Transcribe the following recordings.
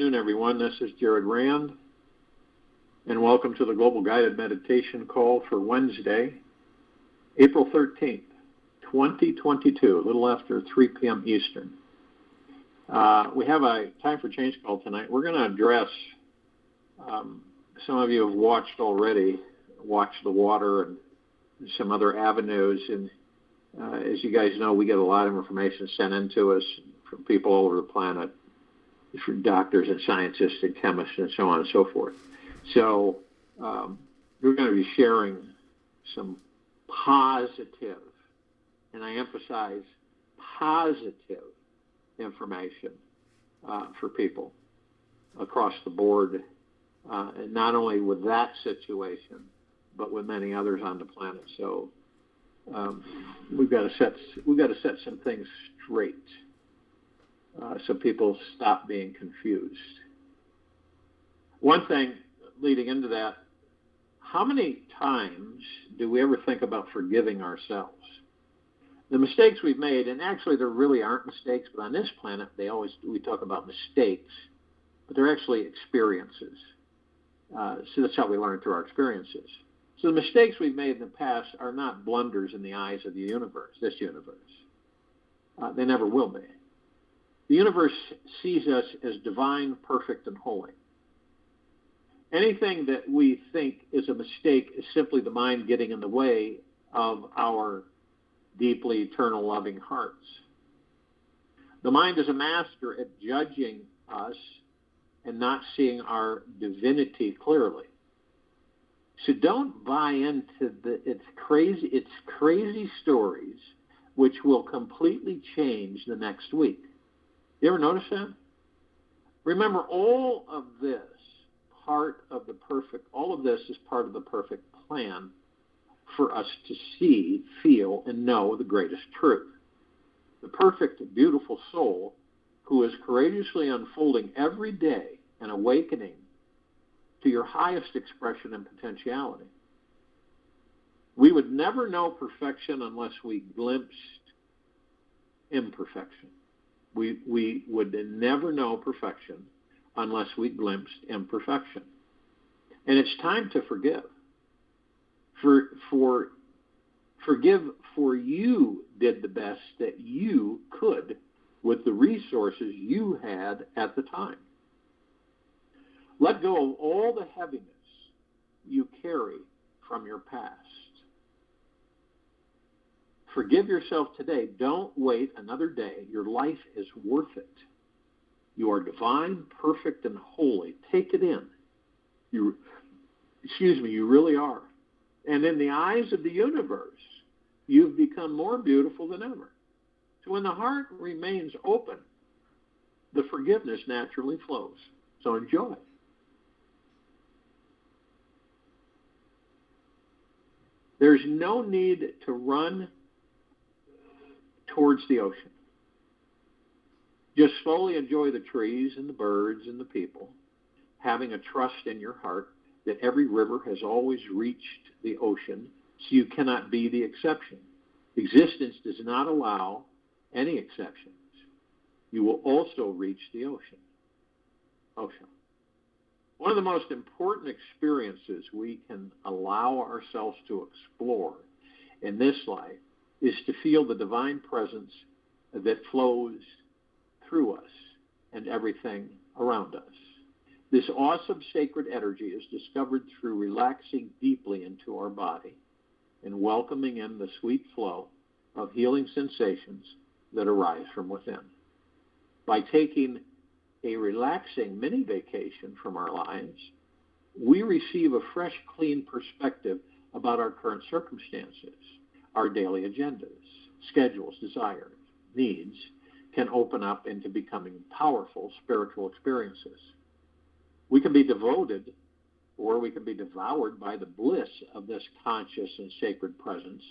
afternoon, everyone. This is Jared Rand, and welcome to the Global Guided Meditation Call for Wednesday, April 13th, 2022, a little after 3 p.m. Eastern. We have a Time for Change call tonight. We're going to address, some of you have watched already, Watch the Water and some other avenues. And as you guys know, we get a lot of information sent in to us from people all over the planet, from doctors and scientists and chemists and so on and so forth. So we're going to be sharing some positive, and I emphasize positive information for people across the board, and not only with that situation, but with many others on the planet. So we've got to set some things straight so people stop being confused. One thing leading into that, how many times do we ever think about forgiving ourselves? The mistakes we've made, and actually there really aren't mistakes, but on this planet we talk about mistakes, but they're actually experiences. So that's how we learn, through our experiences. So the mistakes we've made in the past are not blunders in the eyes of the universe, this universe. They never will be. The universe sees us as divine, perfect, and holy. Anything that we think is a mistake is simply the mind getting in the way of our deeply eternal, loving hearts. The mind is a master at judging us and not seeing our divinity clearly. So don't buy into its crazy stories, which will completely change the next week. You ever notice that? Remember, all of this is part of the perfect plan for us to see, feel, and know the greatest truth. The perfect, beautiful soul who is courageously unfolding every day and awakening to your highest expression and potentiality. We would never know perfection unless we glimpsed imperfection. We would never know perfection unless we glimpsed imperfection. And it's time to forgive. Forgive, for you did the best that you could with the resources you had at the time. Let go of all the heaviness you carry from your past. Forgive yourself today. Don't wait another day. Your life is worth it. You are divine, perfect, and holy. Take it in. You really are. And in the eyes of the universe, you've become more beautiful than ever. So when the heart remains open, the forgiveness naturally flows. So enjoy. There's no need to run towards the ocean. Just slowly enjoy the trees and the birds and the people, having a trust in your heart that every river has always reached the ocean, so you cannot be the exception. Existence does not allow any exceptions. You will also reach the ocean. One of the most important experiences we can allow ourselves to explore in this life is to feel the divine presence that flows through us and everything around us. This awesome sacred energy is discovered through relaxing deeply into our body and welcoming in the sweet flow of healing sensations that arise from within. By taking a relaxing mini vacation from our lives, we receive a fresh, clean perspective about our current circumstances. Our daily agendas, schedules, desires, needs can open up into becoming powerful spiritual experiences. We can be devoted, or we can be devoured by the bliss of this conscious and sacred presence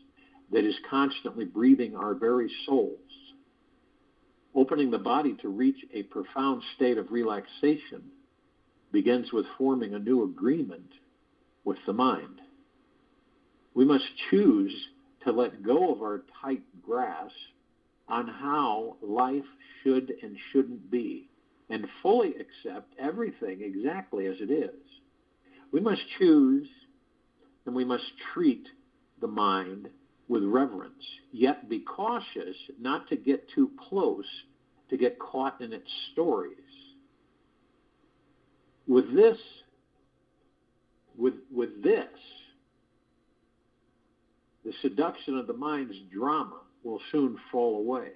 that is constantly breathing our very souls. Opening the body to reach a profound state of relaxation begins with forming a new agreement with the mind. We must choose to let go of our tight grasp on how life should and shouldn't be, and fully accept everything exactly as it is. We must choose and we must treat the mind with reverence, yet be cautious not to get too close, to get caught in its stories. With this, the seduction of the mind's drama will soon fall away,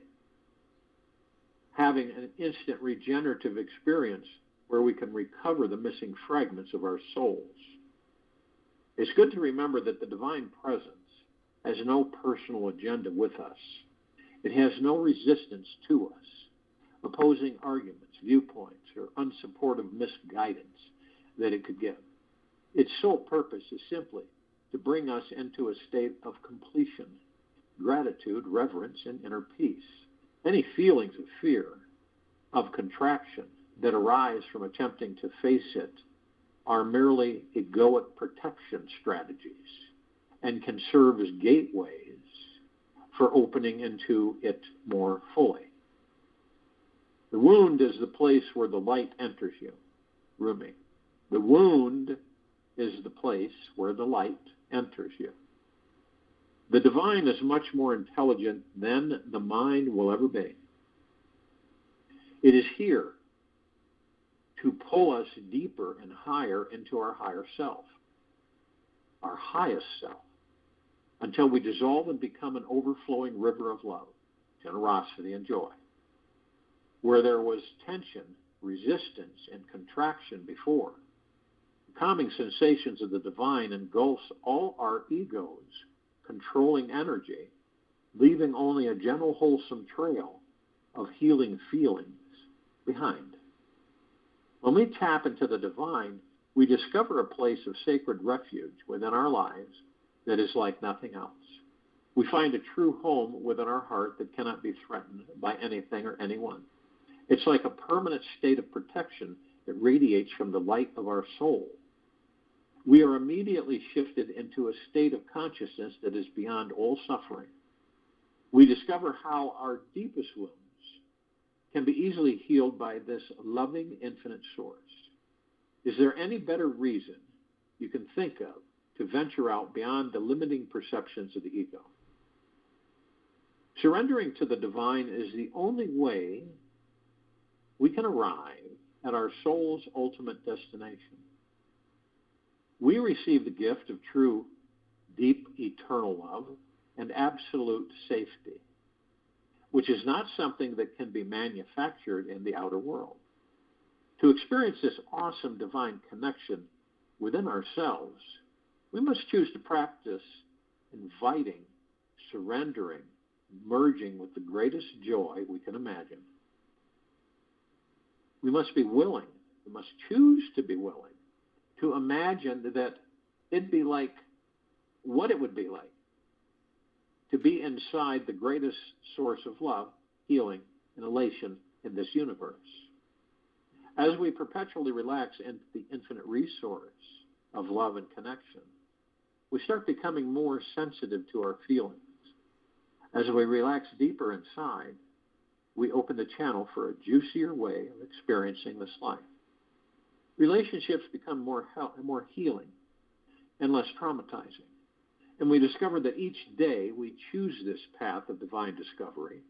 having an instant regenerative experience where we can recover the missing fragments of our souls. It's good to remember that the divine presence has no personal agenda with us. It has no resistance to us, opposing arguments, viewpoints, or unsupportive misguidance that it could give. Its sole purpose is simply to bring us into a state of completion, gratitude, reverence, and inner peace. Any feelings of fear, of contraction that arise from attempting to face it are merely egoic protection strategies and can serve as gateways for opening into it more fully. The wound is the place where the light enters you. Rumi. The wound is the place where the light enters you. The divine is much more intelligent than the mind will ever be. It is here to pull us deeper and higher into our higher self, our highest self, until we dissolve and become an overflowing river of love, generosity, and joy. Where there was tension, resistance, and contraction before, the calming sensations of the divine engulfs all our egos, controlling energy, leaving only a gentle, wholesome trail of healing feelings behind. When we tap into the divine, we discover a place of sacred refuge within our lives that is like nothing else. We find a true home within our heart that cannot be threatened by anything or anyone. It's like a permanent state of protection that radiates from the light of our soul. We are immediately shifted into a state of consciousness that is beyond all suffering. We discover how our deepest wounds can be easily healed by this loving, infinite source. Is there any better reason you can think of to venture out beyond the limiting perceptions of the ego? Surrendering to the divine is the only way we can arrive at our soul's ultimate destination. We receive the gift of true, deep, eternal love and absolute safety, which is not something that can be manufactured in the outer world. To experience this awesome divine connection within ourselves, we must choose to practice inviting, surrendering, merging with the greatest joy we can imagine. We must be willing, we must choose to be willing to imagine that it'd be like what it would be like to be inside the greatest source of love, healing, and elation in this universe. As we perpetually relax into the infinite resource of love and connection, we start becoming more sensitive to our feelings. As we relax deeper inside, we open the channel for a juicier way of experiencing this life. Relationships become more healing and less traumatizing. And we discover that each day we choose this path of divine discovery,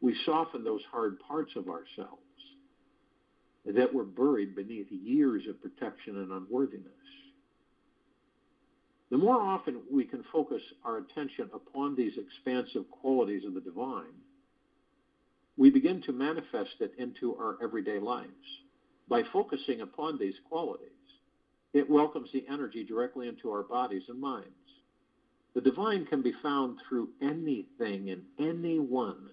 we soften those hard parts of ourselves that were buried beneath years of protection and unworthiness. The more often we can focus our attention upon these expansive qualities of the divine, we begin to manifest it into our everyday lives. By focusing upon these qualities, it welcomes the energy directly into our bodies and minds. The divine can be found through anything and anyone.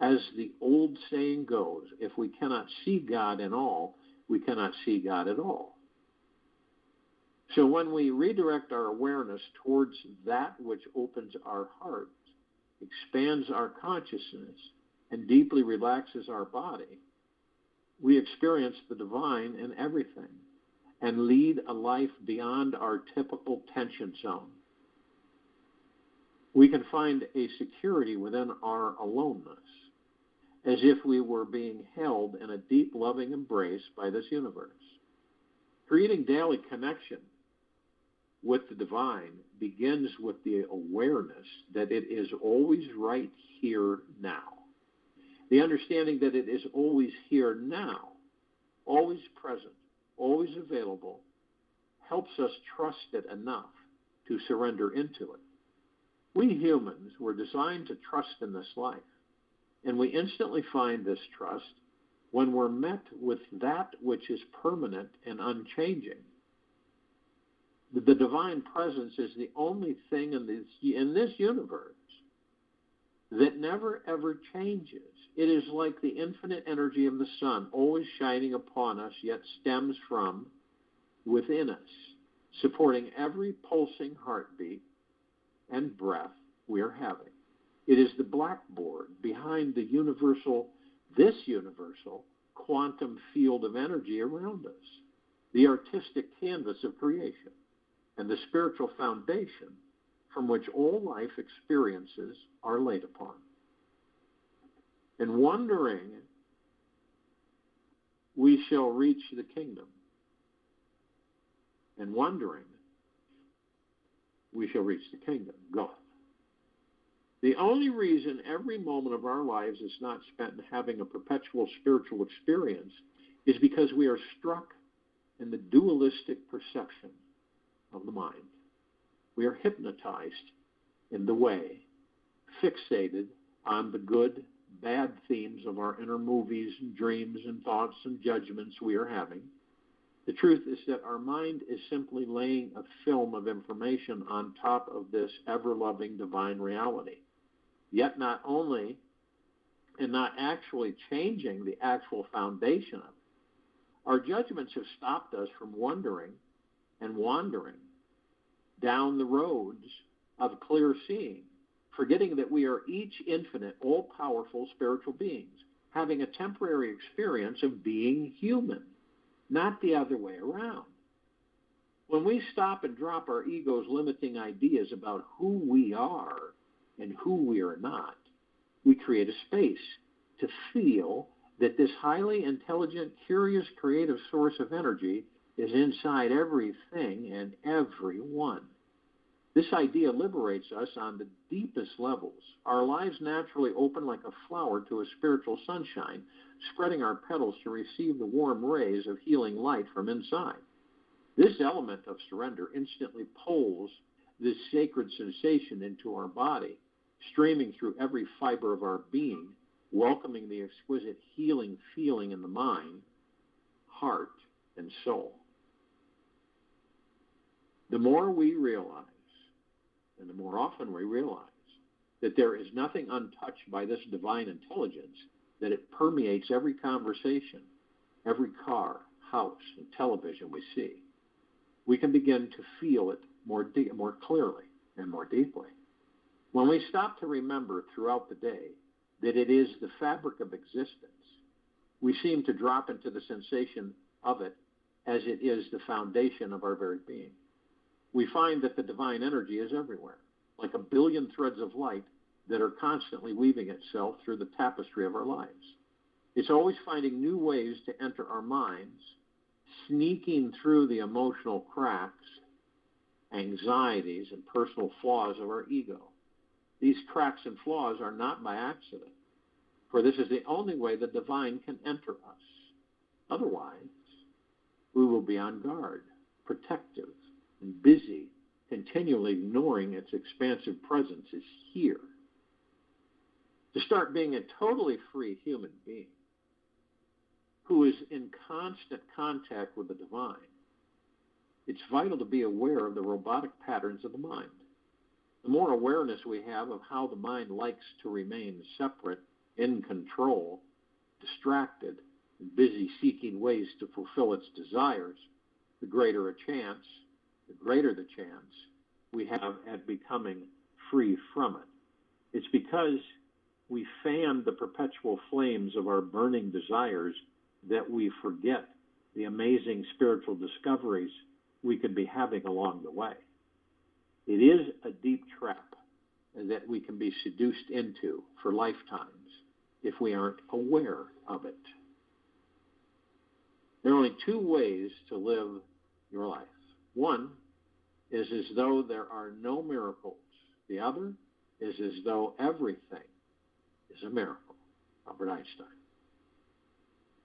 As the old saying goes, if we cannot see God in all, we cannot see God at all. So when we redirect our awareness towards that which opens our hearts, expands our consciousness, and deeply relaxes our body, we experience the divine in everything and lead a life beyond our typical tension zone. We can find a security within our aloneness as if we were being held in a deep, loving embrace by this universe. Creating daily connection with the divine begins with the awareness that it is always right here now. The understanding that it is always here now, always present, always available, helps us trust it enough to surrender into it. We humans were designed to trust in this life, and we instantly find this trust when we're met with that which is permanent and unchanging. The divine presence is the only thing in this universe that never ever changes. It is like the infinite energy of the sun, always shining upon us, yet stems from within us, supporting every pulsing heartbeat and breath we are having. It is the blackboard behind this universal quantum field of energy around us, the artistic canvas of creation, and the spiritual foundation from which all life experiences are laid upon. And wondering, we shall reach the kingdom. And wondering, we shall reach the kingdom. Go. The only reason every moment of our lives is not spent in having a perpetual spiritual experience is because we are struck in the dualistic perception of the mind. We are hypnotized in the way, fixated on the good, bad themes of our inner movies and dreams and thoughts and judgments we are having. The truth is that our mind is simply laying a film of information on top of this ever-loving divine reality. Yet not only and not actually changing the actual foundation of it, our judgments have stopped us from wondering and wandering down the roads of clear seeing, forgetting that we are each infinite, all-powerful spiritual beings, having a temporary experience of being human, not the other way around. When we stop and drop our ego's limiting ideas about who we are and who we are not, we create a space to feel that this highly intelligent, curious, creative source of energy is inside everything and everyone. This idea liberates us on the deepest levels. Our lives naturally open like a flower to a spiritual sunshine, spreading our petals to receive the warm rays of healing light from inside. This element of surrender instantly pulls this sacred sensation into our body, streaming through every fiber of our being, welcoming the exquisite healing feeling in the mind, heart, and soul. The more we realize, and the more often we realize, that there is nothing untouched by this divine intelligence, that it permeates every conversation, every car, house, and television we see, we can begin to feel it more clearly and more deeply. When we stop to remember throughout the day that it is the fabric of existence, we seem to drop into the sensation of it as it is the foundation of our very being. We find that the divine energy is everywhere, like a billion threads of light that are constantly weaving itself through the tapestry of our lives. It's always finding new ways to enter our minds, sneaking through the emotional cracks, anxieties, and personal flaws of our ego. These cracks and flaws are not by accident, for this is the only way the divine can enter us. Otherwise, we will be on guard, protective, and busy, continually ignoring its expansive presence is here. To start being a totally free human being who is in constant contact with the divine, it's vital to be aware of the robotic patterns of the mind. The more awareness we have of how the mind likes to remain separate, in control, distracted, and busy seeking ways to fulfill its desires, the greater the chance we have at becoming free from it. It's because we fan the perpetual flames of our burning desires that we forget the amazing spiritual discoveries we could be having along the way. It is a deep trap that we can be seduced into for lifetimes if we aren't aware of it. There are only two ways to live your life. One is as though there are no miracles. The other is as though everything is a miracle. Albert Einstein.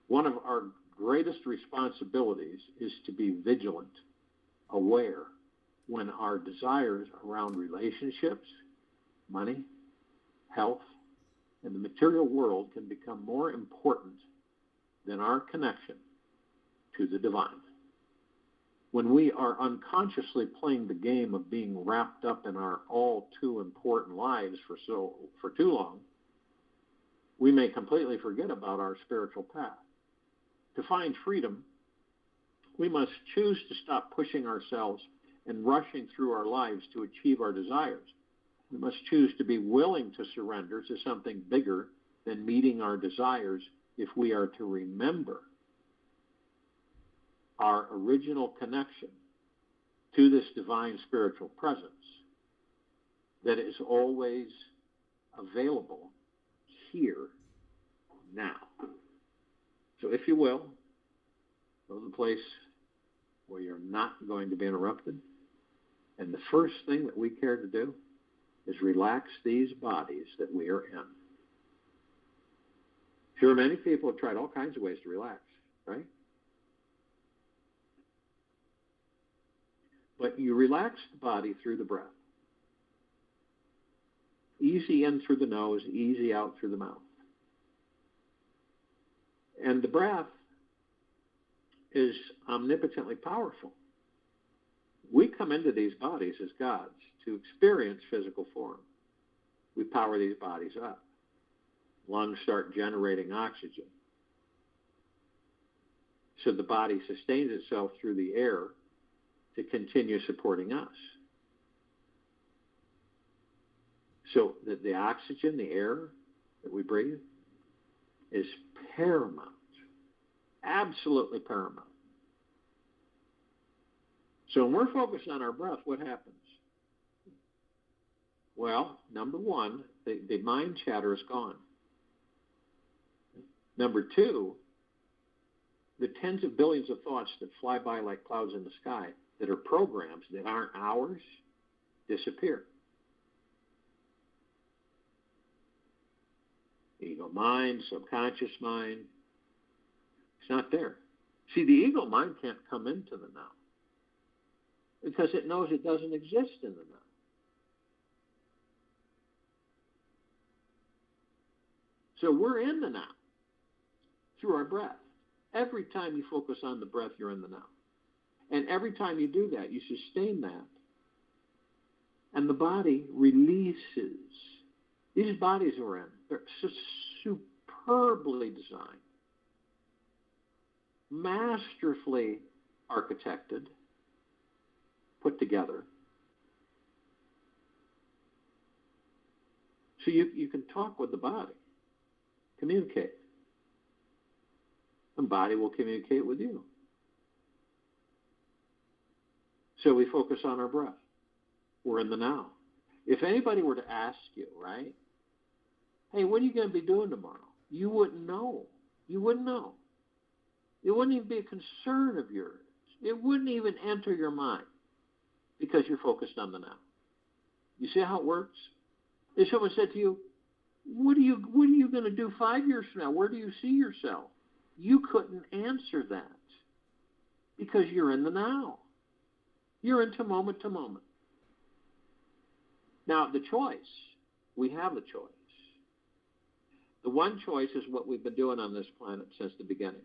One of our greatest responsibilities is to be vigilant, aware, when our desires around relationships, money, health, and the material world can become more important than our connection to the divine. When we are unconsciously playing the game of being wrapped up in our all too important lives for too long, we may completely forget about our spiritual path. To find freedom, we must choose to stop pushing ourselves and rushing through our lives to achieve our desires. We must choose to be willing to surrender to something bigger than meeting our desires if we are to remember our original connection to this divine spiritual presence that is always available here now. So if you will, go to the place where you're not going to be interrupted. And the first thing that we care to do is relax these bodies that we are in. Sure, many people have tried all kinds of ways to relax, right? But you relax the body through the breath. Easy in through the nose, easy out through the mouth. And the breath is omnipotently powerful. We come into these bodies as gods to experience physical form. We power these bodies up. Lungs start generating oxygen. So the body sustains itself through the air to continue supporting us. So the oxygen, the air that we breathe, is paramount, absolutely paramount. So when we're focused on our breath, what happens? Well, number one, the mind chatter is gone. Number two, the tens of billions of thoughts that fly by like clouds in the sky that are programs that aren't ours disappear. Ego mind, subconscious mind, it's not there. See, the ego mind can't come into the now because it knows it doesn't exist in the now. So we're in the now through our breath. Every time you focus on the breath, you're in the now. And every time you do that, you sustain that. And the body releases. These bodies we're in, they're superbly designed, masterfully architected, put together. So you can talk with the body, communicate. The body will communicate with you. So we focus on our breath. We're in the now. If anybody were to ask you, right, hey, what are you going to be doing tomorrow? You wouldn't know. You wouldn't know. It wouldn't even be a concern of yours. It wouldn't even enter your mind because you're focused on the now. You see how it works? If someone said to you, what are you going to do 5 years from now? Where do you see yourself? You couldn't answer that because you're in the now. You're into moment to moment. Now, the choice, we have the choice. The one choice is what we've been doing on this planet since the beginning,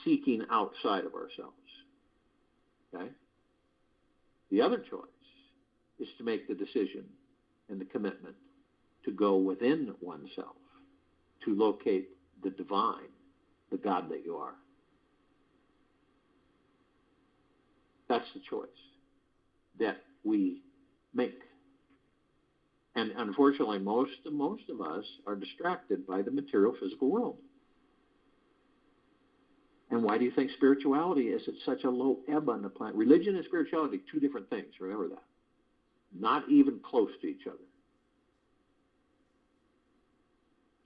seeking outside of ourselves. Okay? The other choice is to make the decision and the commitment to go within oneself, to locate the divine, the God that you are. That's the choice that we make. And unfortunately, most of us are distracted by the material physical world. And why do you think spirituality is at such a low ebb on the planet? Religion and spirituality, two different things. Remember that. Not even close to each other.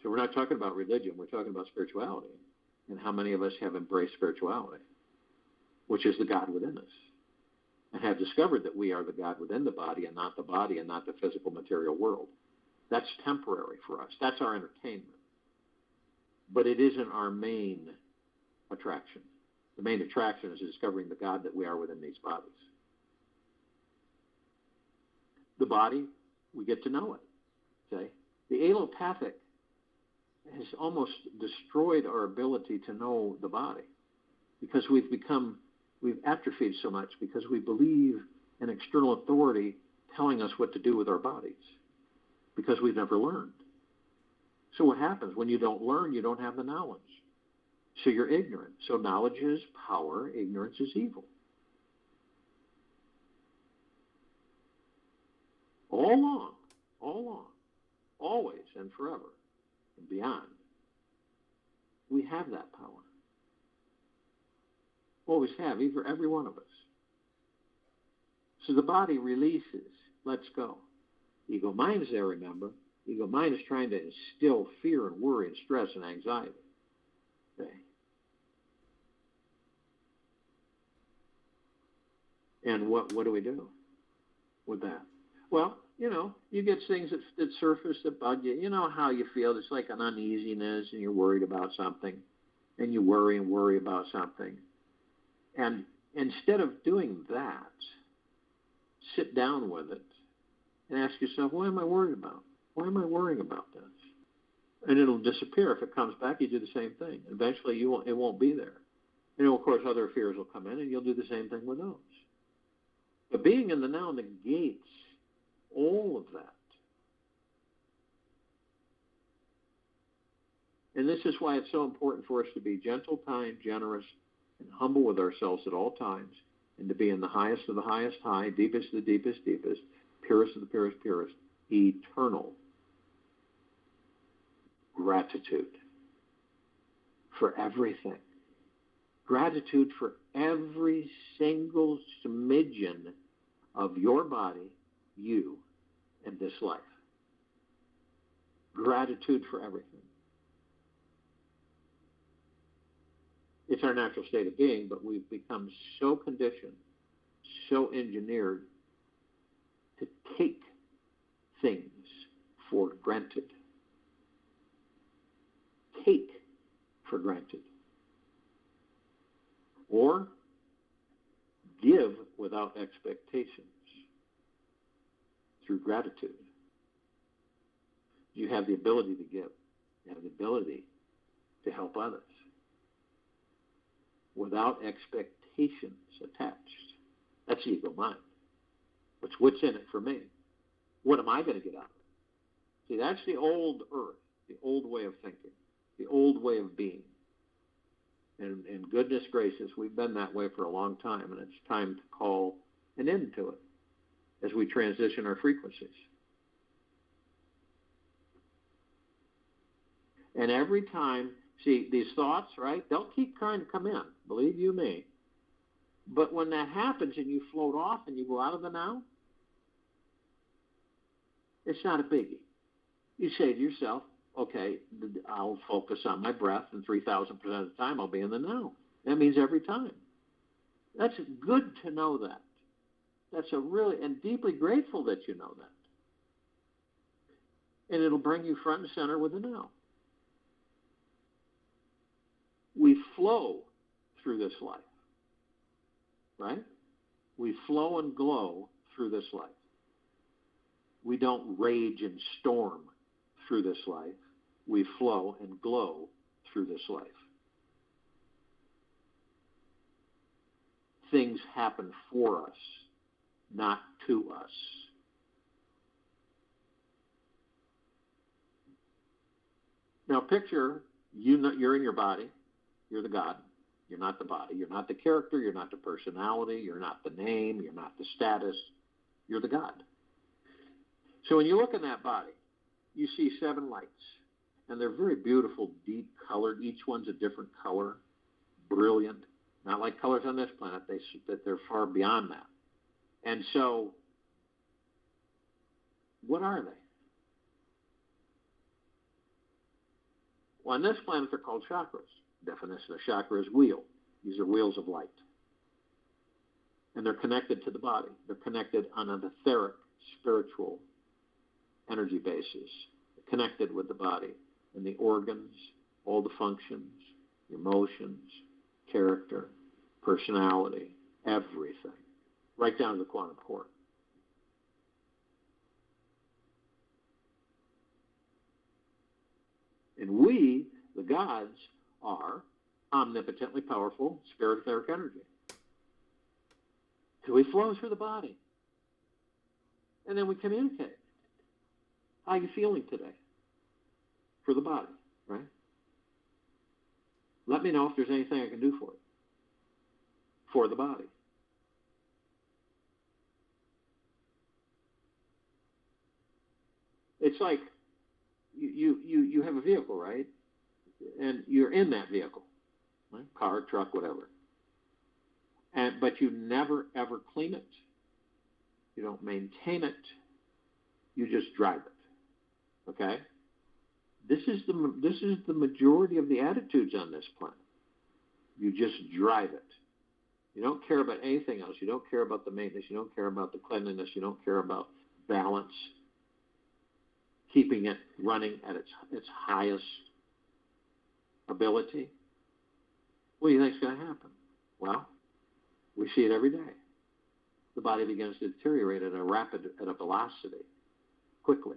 So we're not talking about religion. We're talking about spirituality and how many of us have embraced spirituality, which is the God within us, and have discovered that we are the God within the body and not the body and not the physical material world. That's temporary for us. That's our entertainment. But it isn't our main attraction. The main attraction is discovering the God that we are within these bodies. The body, we get to know it. Okay? The allopathic has almost destroyed our ability to know the body because we've atrophied so much because we believe an external authority telling us what to do with our bodies because we've never learned. So what happens? When you don't learn, you don't have the knowledge. So you're ignorant. So knowledge is power, ignorance is evil. All along, always and forever and beyond, we have that power. Always have, every one of us. So the body releases, lets go. Ego mind is there, remember. Ego mind is trying to instill fear and worry and stress and anxiety. Okay. And what do we do with that? Well, you get things that surface that bug you. You know how you feel. It's like an uneasiness and you're worried about something. And you worry and worry about something. And instead of doing that, sit down with it and ask yourself, what am I worried about? Why am I worrying about this? And it'll disappear. If it comes back, you do the same thing. Eventually, it won't be there. Of course, other fears will come in, and you'll do the same thing with those. But being in the now negates all of that. And this is why it's so important for us to be gentle, kind, generous, and humble with ourselves at all times, and to be in the highest of the highest high, deepest of the deepest deepest, purest of the purest purest, eternal gratitude for everything. Gratitude for every single smidgen of your body, you, and this life. Gratitude for everything. It's our natural state of being, but we've become so conditioned, so engineered to take things for granted. Take for granted. Or give without expectations through gratitude. You have the ability to give. You have the ability to help others without expectations attached. That's ego mind. What's in it for me? What am I going to get out of it? See, that's the old earth, the old way of thinking, the old way of being. And goodness gracious, we've been that way for a long time, and it's time to call an end to it as we transition our frequencies. And every time, see, these thoughts, right, they'll keep trying to come in, believe you me. But when that happens and you float off and you go out of the now, it's not a biggie. You say to yourself, okay, I'll focus on my breath, and 3,000% of the time I'll be in the now. That means every time. That's good to know that. That's and deeply grateful that you know that. And it'll bring you front and center with the now. We flow through this life, right? We flow and glow through this life. We don't rage and storm through this life. We flow and glow through this life. Things happen for us, not to us. Now picture you're in your body. You're the God. You're not the body. You're not the character. You're not the personality. You're not the name. You're not the status. You're the God. So when you look in that body, you see 7 lights. And they're very beautiful, deep colored. Each one's a different color. Brilliant. Not like colors on this planet. They're far beyond that. And so, what are they? Well, on this planet, they're called chakras. Definition of chakra is wheel. These are wheels of light. And they're connected to the body. They're connected on an etheric, spiritual energy basis. They're connected with the body and the organs, all the functions, emotions, character, personality, everything, right down to the quantum core. And we, the gods, are omnipotently powerful spirit etheric energy. So we flow through the body. And then we communicate. How are you feeling today? For the body, right? Let me know if there's anything I can do for it. For the body. It's like you have a vehicle, right? And you're in that vehicle, right? Car, truck, whatever. But you never ever clean it. You don't maintain it. You just drive it. Okay? This is the majority of the attitudes on this planet. You just drive it. You don't care about anything else. You don't care about the maintenance. You don't care about the cleanliness. You don't care about balance. Keeping it running at its highest ability. What do you think is going to happen? Well, we see it every day. The body begins to deteriorate at a velocity, quickly.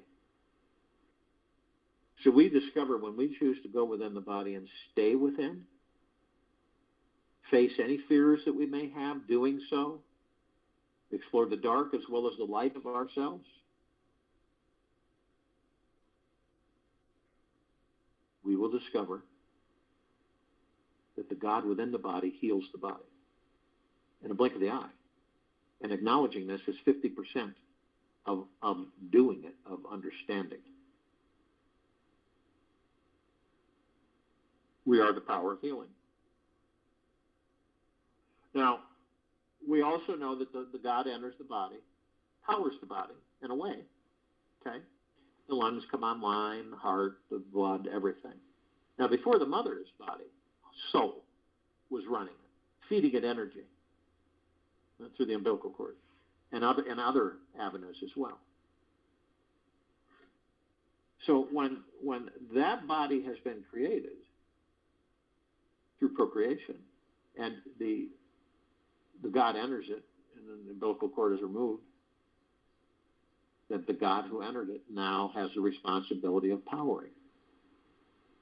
So we discover when we choose to go within the body and stay within, face any fears that we may have doing so, explore the dark as well as the light of ourselves, we will discover that the God within the body heals the body in a blink of the eye. And acknowledging this is 50% of doing it, of understanding. We are the power of healing. Now, we also know that the God enters the body, powers the body in a way. Okay? The lungs come online, the heart, the blood, everything. Now, before the mother's body, soul was running it, feeding it energy through the umbilical cord and other avenues as well. So when that body has been created through procreation and the God enters it and then the umbilical cord is removed, that the God who entered it now has the responsibility of powering.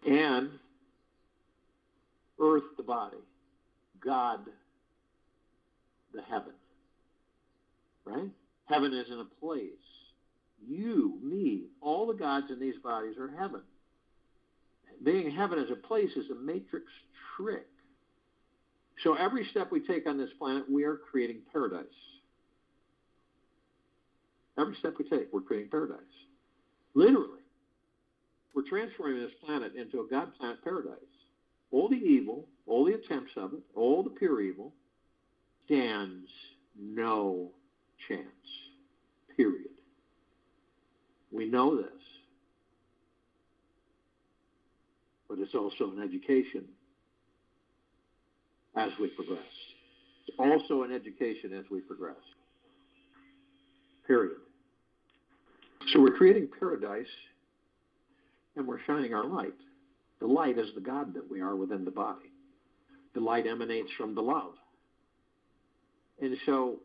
And earth, the body, God, the heaven, right? Heaven isn't a place. You, me, all the gods in these bodies are heaven. Being heaven as a place is a matrix trick. So every step we take on this planet, we are creating paradise. Every step we take, we're creating paradise. Literally. We're transforming this planet into a God planet paradise. All the evil, all the attempts of it, all the pure evil, stands no chance. Period. We know this. But it's also an education as we progress. It's also an education as we progress. Period. So we're creating paradise and we're shining our light. The light is the God that we are within the body. The light emanates from the love. And so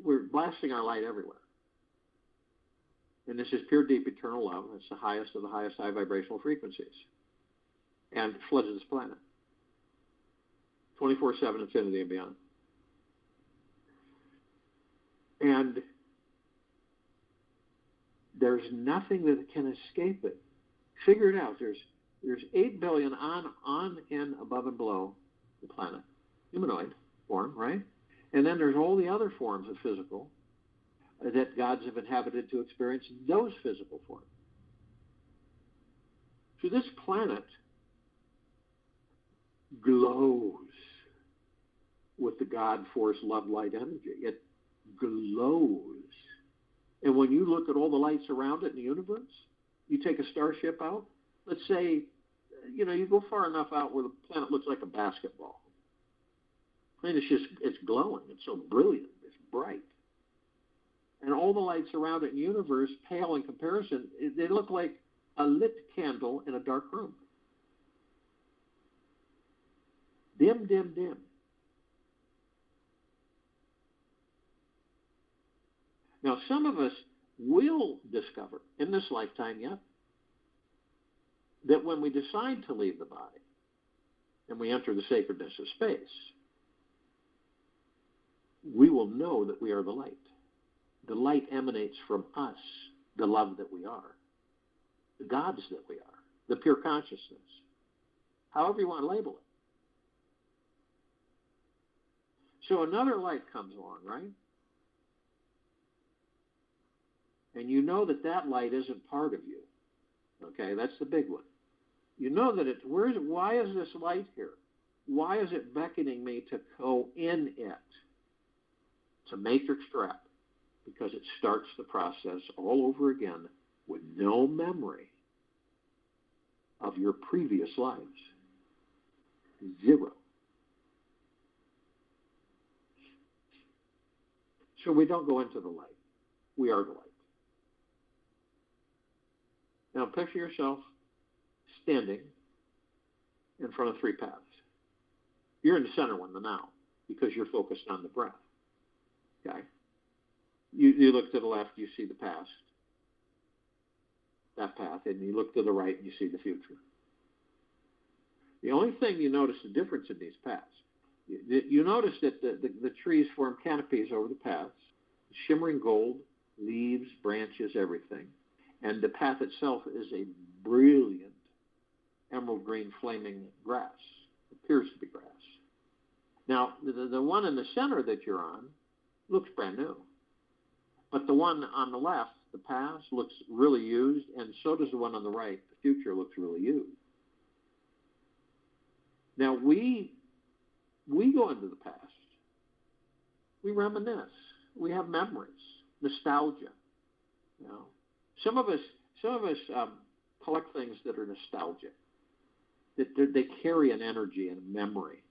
we're blasting our light everywhere. And this is pure, deep, eternal love. It's the highest of the highest high vibrational frequencies. And floods this planet. 24/7, infinity and beyond. And there's nothing that can escape it. Figure it out. There's 8 billion on, in, above, and below the planet. Humanoid form, right? And then there's all the other forms of physical that gods have inhabited to experience those physical forms. So this planet glows with the God force, love, light, energy. It glows. And when you look at all the lights around it in the universe, you take a starship out, let's say you go far enough out where the planet looks like a basketball. And it's glowing. It's so brilliant. It's bright. And all the lights around it in the universe pale in comparison. They look like a lit candle in a dark room. Dim, dim, dim. Now, some of us will discover in this lifetime yet that when we decide to leave the body and we enter the sacredness of space, we will know that we are the light. The light emanates from us, the love that we are, the gods that we are, the pure consciousness, however you want to label it. So another light comes along, right? And you know that light isn't part of you. Okay, that's the big one. You know that why is this light here? Why is it beckoning me to go in it? It's a matrix trap because it starts the process all over again with no memory of your previous lives. Zero. So we don't go into the light. We are the light. Now picture yourself standing in front of three paths. You're in the center one, the now, because you're focused on the breath. Okay? You look to the left, you see the past, that path, and you look to the right and you see the future. The only thing you notice the difference in these paths, you notice that the trees form canopies over the paths, shimmering gold, leaves, branches, everything. And the path itself is a brilliant emerald green flaming grass. It appears to be grass. Now, the one in the center that you're on looks brand new. But the one on the left, the past, looks really used, and so does the one on the right. The future looks really used. Now, we go into the past. We reminisce. We have memories, nostalgia. You know, some of us collect things that are nostalgic. That they carry an energy and a memory,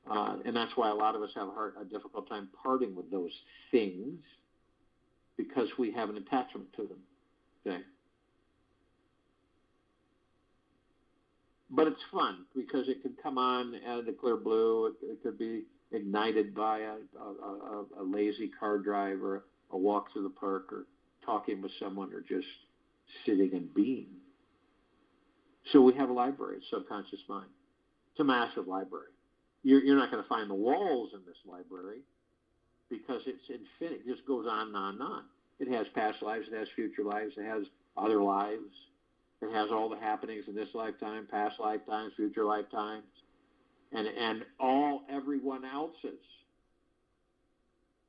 and that's why a lot of us have a difficult time parting with those things because we have an attachment to them. Okay. But it's fun because it can come on out of the clear blue. It could be ignited by a lazy car drive or a walk through the park or talking with someone or just sitting and being. So we have a library, subconscious mind. It's a massive library. You're not going to find the walls in this library because it's infinite. It just goes on and on and on. It has past lives. It has future lives. It has other lives. It has all the happenings in this lifetime, past lifetimes, future lifetimes, and everyone else's.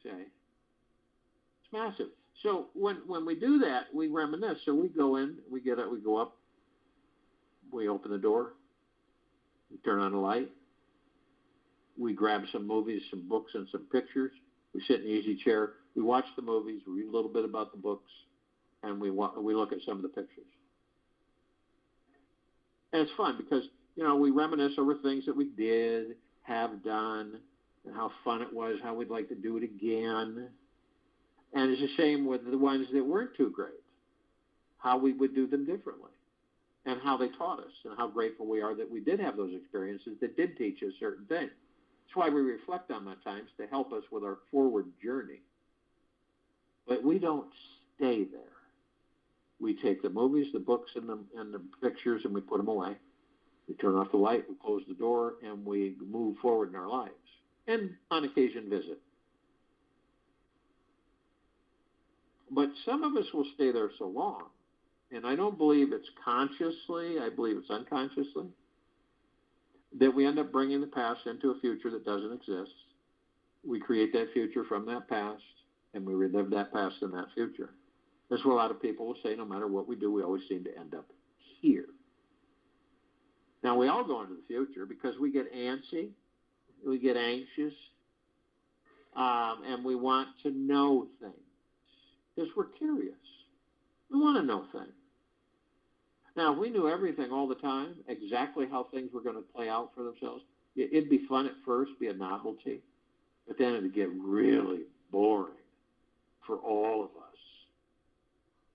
Okay, it's massive. So when we do that, we reminisce. So we go in, we get up, we go up, we open the door, we turn on the light, we grab some movies, some books, and some pictures. We sit in the easy chair. We watch the movies, we read a little bit about the books, and we look at some of the pictures. And it's fun because, we reminisce over things that we did, have done, and how fun it was, how we'd like to do it again. And it's the same with the ones that weren't too great, how we would do them differently, and how they taught us, and how grateful we are that we did have those experiences that did teach us certain things. That's why we reflect on that times to help us with our forward journey. But we don't stay there. We take the movies, the books, and the pictures, and we put them away. We turn off the light, we close the door, and we move forward in our lives. And on occasion visit. But some of us will stay there so long, and I don't believe it's consciously, I believe it's unconsciously, that we end up bringing the past into a future that doesn't exist. We create that future from that past, and we relive that past in that future. That's what a lot of people will say, no matter what we do, we always seem to end up here. Now, we all go into the future because we get antsy, we get anxious, and we want to know things because we're curious. We want to know things. Now, if we knew everything all the time, exactly how things were going to play out for themselves, it'd be fun at first, be a novelty, but then it'd get really boring for all of us.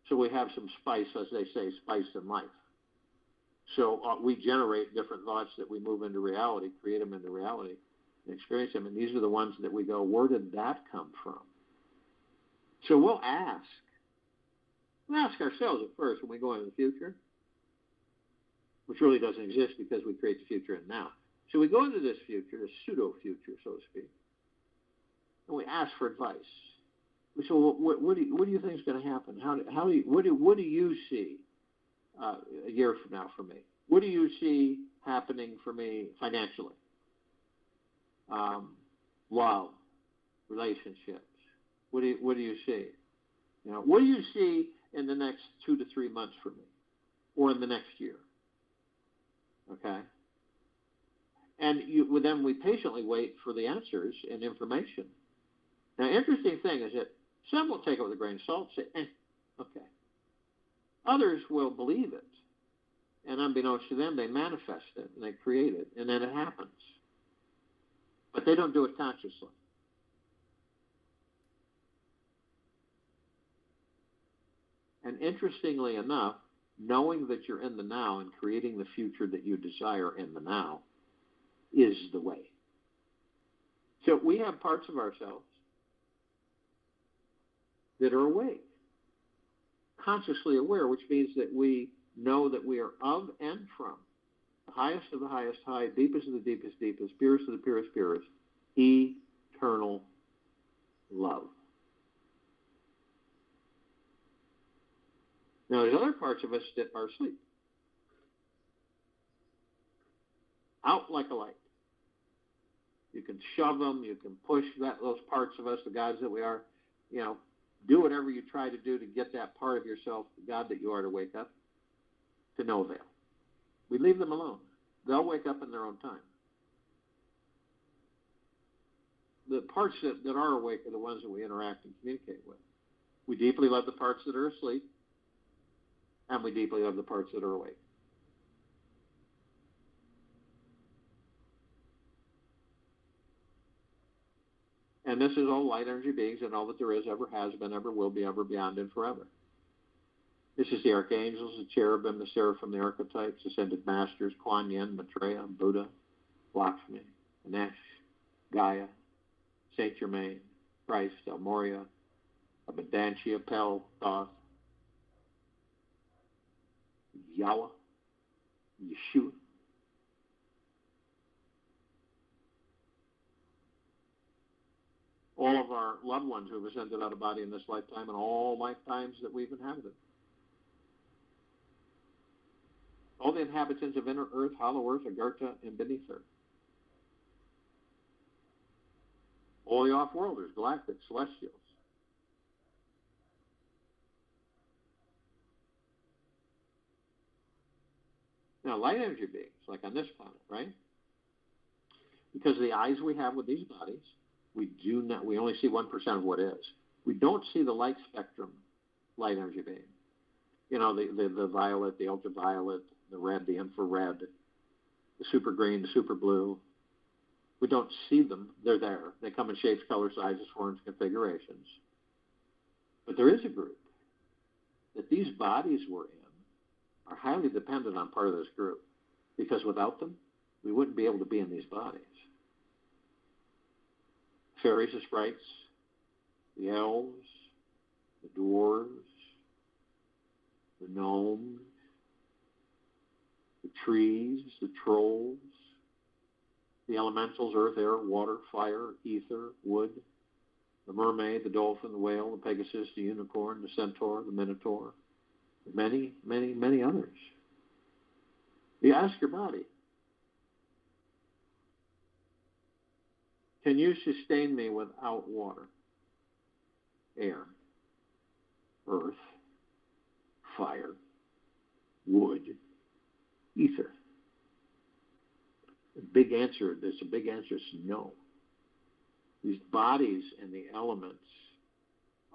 So we have some spice, as they say, spice in life. So we generate different thoughts that we move into reality, create them into reality, and experience them. And these are the ones that we go, where did that come from? So we'll ask ourselves at first when we go into the future, which really doesn't exist because we create the future in now. So we go into this future, this pseudo-future, so to speak, and we ask for advice. We say, well, what do you think is going to happen? What do you see a year from now for me? What do you see happening for me financially? Love, relationships. What do you see? What do you see in the next 2 to 3 months for me, or in the next year? Okay. And then we patiently wait for the answers and information. Now, interesting thing is that some will take it with a grain of salt and say, okay. Others will believe it, and unbeknownst to them, they manifest it, and they create it, and then it happens. But they don't do it consciously. And interestingly enough, knowing that you're in the now and creating the future that you desire in the now is the way. So we have parts of ourselves that are awake, consciously aware, which means that we know that we are of and from the highest of the highest high, deepest of the deepest deepest, purest of the purest purest, eternal love. Now, there's other parts of us that are asleep, out like a light. You can shove them, you can push those parts of us, the gods that we are, do whatever you try to do to get that part of yourself, the God that you are, to wake up, to no avail. We leave them alone. They'll wake up in their own time. The parts that are awake are the ones that we interact and communicate with. We deeply love the parts that are asleep, and we deeply love the parts that are awake. And this is all light energy beings, and all that there is, ever has been, ever will be, ever beyond, and forever. This is the archangels, the cherubim, the seraphim, the archetypes, ascended masters, Kuan Yin, Maitreya, Buddha, Lakshmi, Ganesh, Gaia, Saint Germain, Christ, El Moria, Abundantia, Pel, Thoth, Yahweh, Yeshua. All of our loved ones who have ascended out of body in this lifetime and all lifetimes that we've inhabited. All the inhabitants of inner earth, hollow earth, Agartha, and beneath her. All the off-worlders, galactic, celestials. Now, light energy beings, like on this planet, right? Because of the eyes we have with these bodies, we only see 1% of what is. We don't see the light spectrum light energy being. The violet, the ultraviolet, the red, the infrared, the super green, the super blue. We don't see them. They're there. They come in shapes, colors, sizes, forms, configurations. But there is a group that these bodies we're in are highly dependent on part of this group, because without them, we wouldn't be able to be in these bodies. Fairies, the sprites, the elves, the dwarves, the gnomes, the trees, the trolls, the elementals, earth, air, water, fire, ether, wood, the mermaid, the dolphin, the whale, the pegasus, the unicorn, the centaur, the minotaur, many, many, many others. You ask your body, can you sustain me without water, air, earth, fire, wood, ether? There's a big answer is no. These bodies and the elements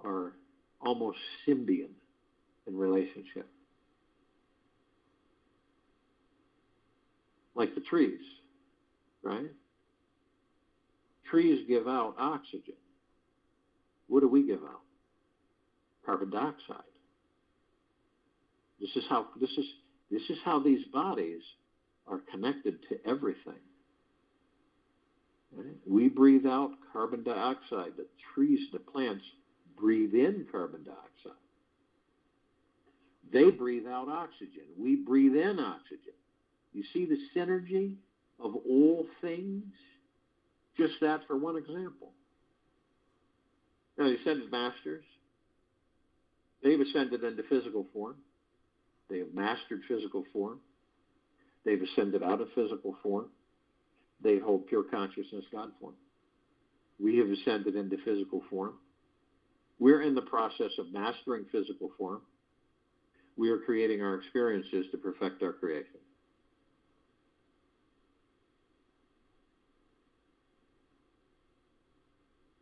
are almost symbiont in relationship. like the trees, right? Trees give out oxygen. What do we give out? Carbon dioxide. This is how these bodies are connected to everything. Right? We breathe out carbon dioxide. The trees, the plants breathe in carbon dioxide. They breathe out oxygen. We breathe in oxygen. You see the synergy of all things? Just that for one example. Now, the ascended masters, they've ascended into physical form. They have mastered physical form. They've ascended out of physical form. They hold pure consciousness God form. We have ascended into physical form. We're in the process of mastering physical form. We are creating our experiences to perfect our creation.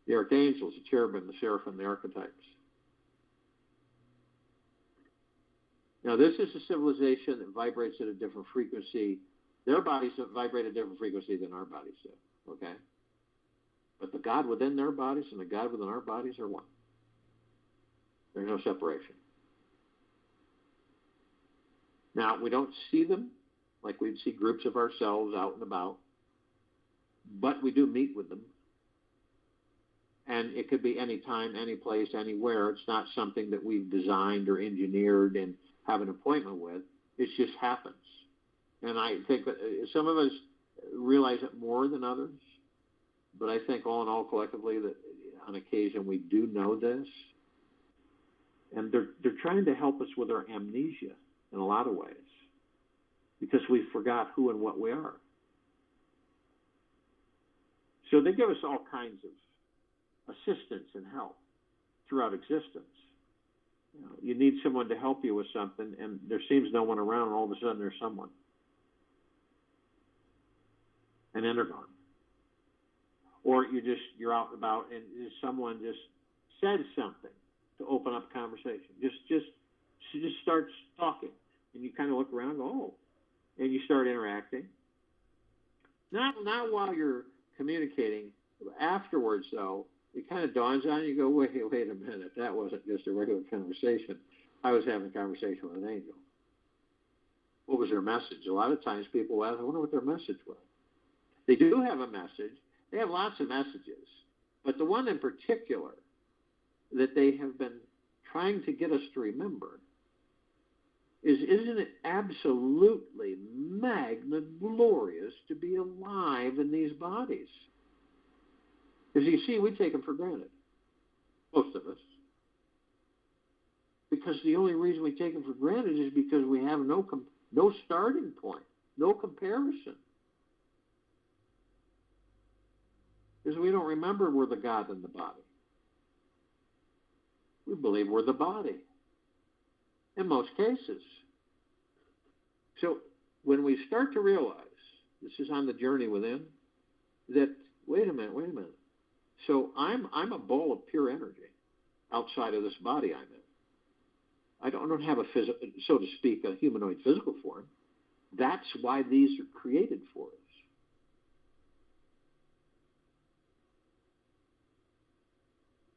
The archangels, the cherubim, the seraphim, the archetypes. Now, this is a civilization that vibrates at a different frequency. Their bodies vibrate at a different frequency than our bodies do, okay? But the God within their bodies and the God within our bodies are one. There's no separation. Now, we don't see them like we'd see groups of ourselves out and about, but we do meet with them. And it could be any time, any place, anywhere. It's not something that we've designed or engineered and have an appointment with. It just happens. And I think that some of us realize it more than others, but I think all in all, collectively, that on occasion we do know this. And they're trying to help us with our amnesia in a lot of ways, because we forgot who and what we are. So they give us all kinds of assistance and help throughout existence. You need someone to help you with something, and there seems no one around, and all of a sudden there's someone. And then they're gone. Or you're out and about, and someone just says something to open up conversation. She just starts talking, and you kind of look around and go, oh, and you start interacting. Not while you're communicating. Afterwards, though, it kind of dawns on you. You go, wait a minute. That wasn't just a regular conversation. I was having a conversation with an angel. What was their message? A lot of times people ask, I wonder what their message was. They do have a message. They have lots of messages. But the one in particular that they have been trying to get us to remember is, isn't it absolutely glorious to be alive in these bodies? Because you see, we take them for granted, most of us. Because the only reason we take them for granted is because we have no starting point, no comparison. Because we don't remember we're the God in the body. We believe we're the body, in most cases. So when we start to realize, this is on the journey within, that, wait a minute. So I'm a ball of pure energy outside of this body I'm in. I don't have so to speak, a humanoid physical form. That's why these are created for us.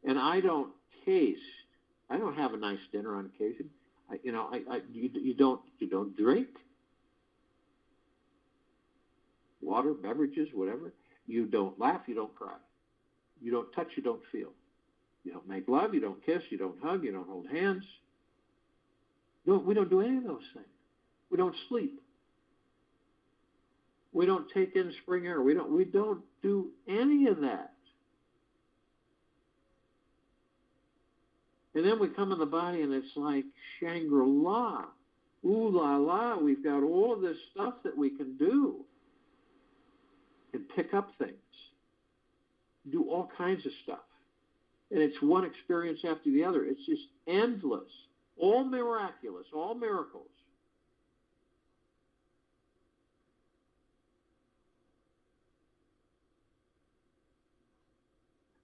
And I don't have a nice dinner on occasion. You don't drink water, beverages, whatever. You don't laugh, you don't cry. You don't touch, you don't feel. You don't make love, you don't kiss, you don't hug, you don't hold hands. No, we don't do any of those things. We don't sleep. We don't take in spring air. We don't do any of that. And then we come in the body and it's like Shangri-La. Ooh la la, we've got all of this stuff that we can do. And pick up things. Do all kinds of stuff. And it's one experience after the other. It's just endless. All miraculous, all miracles.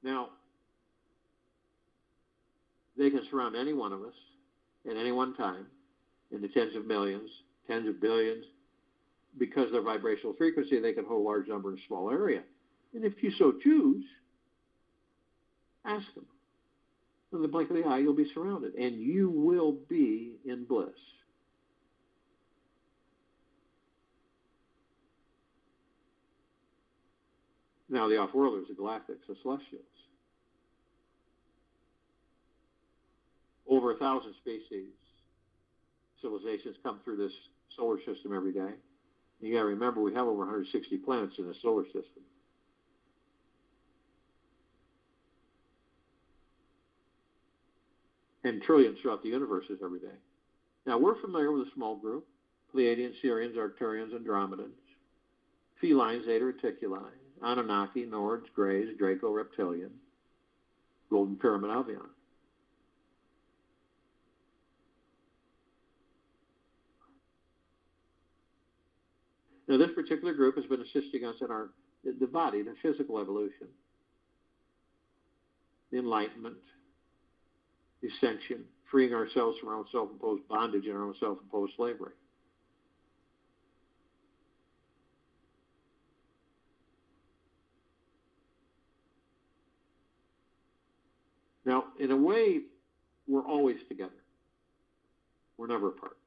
Now, they can surround any one of us at any one time in the tens of millions, tens of billions, because their vibrational frequency, they can hold a large number in a small area. And if you so choose, ask them. In the blink of the eye, you'll be surrounded, and you will be in bliss. Now, the off-worlders, the galactics, the celestials. Over 1,000 species, civilizations come through this solar system every day. You got to remember, we have over 160 planets in the solar system. And trillions throughout the universes every day. Now, we're familiar with a small group: Pleiadians, Sirians, Arcturians, Andromedans, Felines, Zeta Reticuli, Anunnaki, Nords, Greys, Draco, Reptilian, Golden Pyramid, Albion. Now, this particular group has been assisting us in the body, the physical evolution, the enlightenment, the ascension, freeing ourselves from our own self-imposed bondage and our own self-imposed slavery. Now, in a way, we're always together. We're never apart.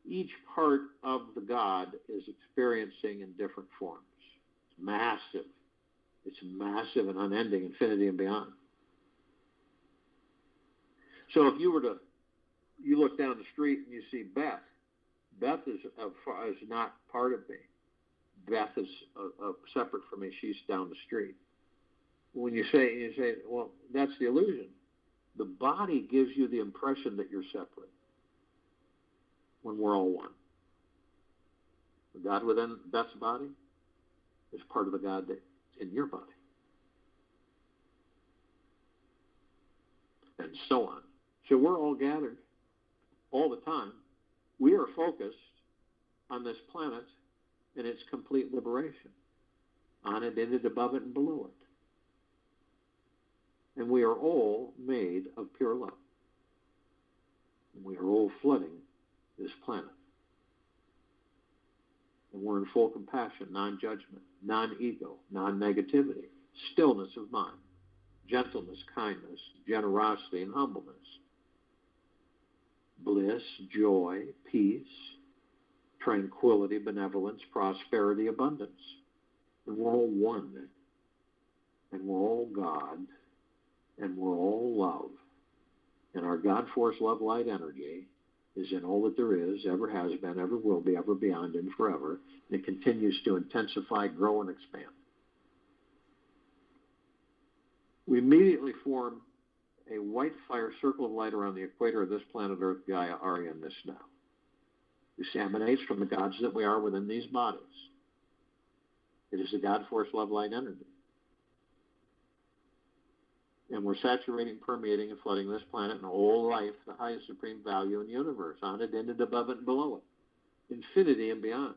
Each part of the God is experiencing in different forms. It's massive. It's massive and unending, infinity and beyond. So if you look down the street and you see Beth. Beth is not part of me. Beth is separate from me. She's down the street. When you say, well, that's the illusion. The body gives you the impression that you're separate when we're all one. The God within Beth's body is part of the God that's in your body. And so on. So we're all gathered all the time. We are focused on this planet and its complete liberation, on it, in it, above it, and below it. And we are all made of pure love. And we are all flooding this planet. And we're in full compassion, non-judgment, non-ego, non-negativity, stillness of mind, gentleness, kindness, generosity, and humbleness, bliss, joy, peace, tranquility, benevolence, prosperity, abundance. And we're all one. And we're all God. And we're all love. And our God force, love, light, energy is in all that there is, ever has been, ever will be, ever beyond, and forever. And it continues to intensify, grow, and expand. We immediately form a white fire circle of light around the equator of this planet Earth, Gaia, Arya, and this now. This emanates from the gods that we are within these bodies. It is the God force, love, light, energy. And we're saturating, permeating, and flooding this planet and all life, the highest supreme value in the universe, on it, in it, above it, and below it. Infinity and beyond.